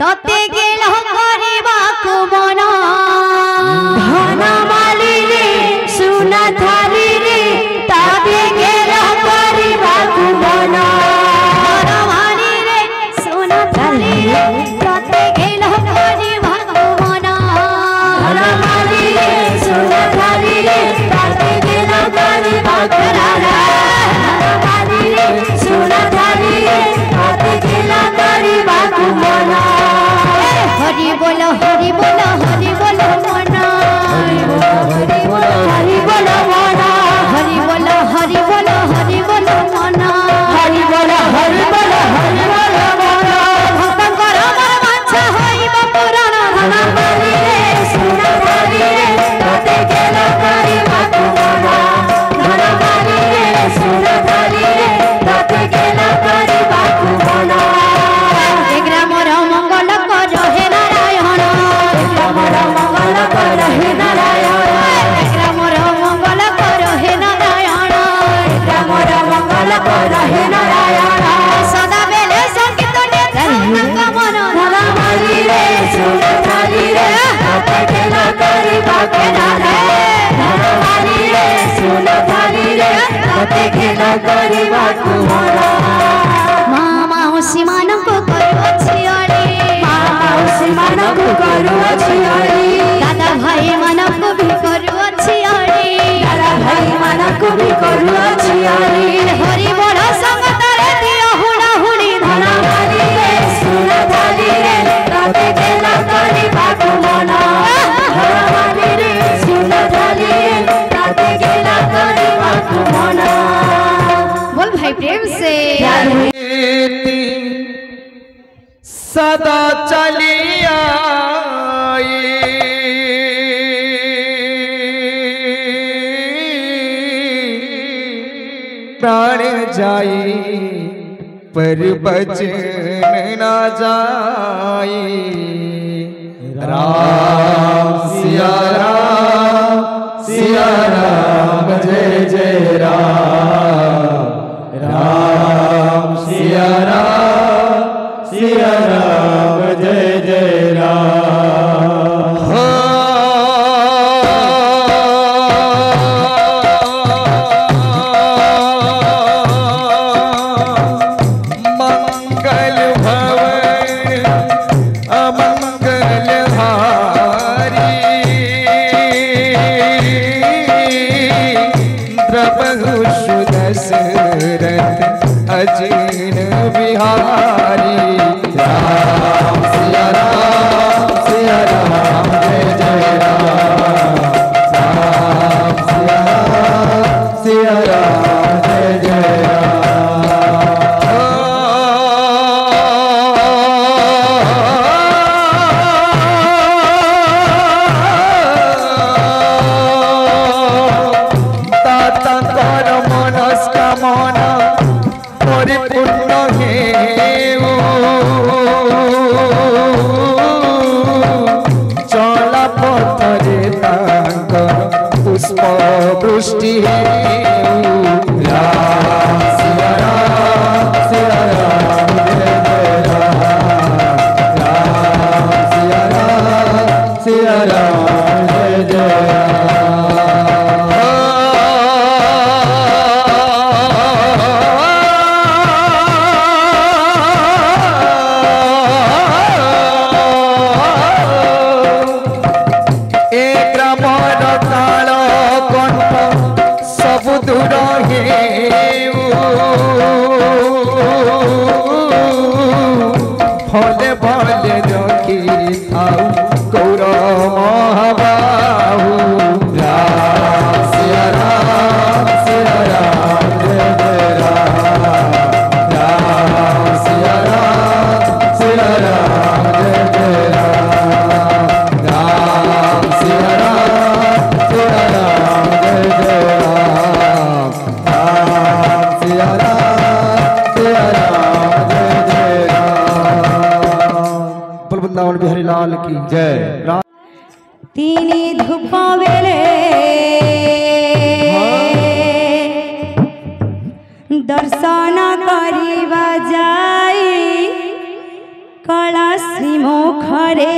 तते गेल करबाकु मन धन माली रे सुना थाली रे तते गेल करबाकु मन धन माली रे सुना थाली रे तते गेल करबाकु मन धन माली रे सुना थाली रे तते गेल करबाकु मन हरि बोलो हरि बोलो हरि बोलो मना हरि बोलो हरि बोलो मना हरि बोलो हरि बोलो हरि बोलो मना हरि बोलो हरि बोलो हरि बोलो मना भक्तंकर मन माछा होइब पुराण धन माली रे सुना थाली रे तते गेल करबाकु मन धन माली रे सुना थाली रे तते गेल करबाकु मन ग्रामर मंगल कर हे नारायण ग्रामर मंगल कर हे नारायण ग्रामर मंगल कर हे नारायण ग्रामर मंगल कर हे नारायण सदा बेले संगीत ने मन धन माली रे सुना थाली रे तते गेल करबाकु मन धन माली रे सुना थाली रे तते गेल करबाकु मन माउसी मानको करुअछि अरे माउसी मानको करुअछि अरे दादा भाई मानको भी करुअछि अरे दादा भाई मानको भी करुअछि अरे हरि बोल संगतरे दियो हुडा हुडी धन माली रे सुना थाली रे तते गेल करबाकु मन धन माली रे सुना थाली रे तते गेल करबाकु मन बोल भाई प्रेम से सदा चली आई प्राण जाई पर बचन ना जाई राम सिया राम जय जय राम राम सिया राम जय जय राम मंगल भवन अमंगल हारी द्रबहु सुदशरथ अजिन बिहारी राम सिया राम जय जय राम राम सिया राम जय जय दाता कर मनस्कामना परिपूर्ण हेउ चला पथरे तांकर पुष्प वृष्टि हेउ राम सिया राम जय जय राम राम सिया राम जय जय भले भले रखी थाऊ गौर महाबाहु राम सिया राम जय जय राम राम सिया राम जय जय राम राम सिया राम जय जय राम राम सिया राम जय जय वृंदावन बिहारी लाल की जय। तीनी धूप बेले दर्शन करिबा जाई कलश मुखरे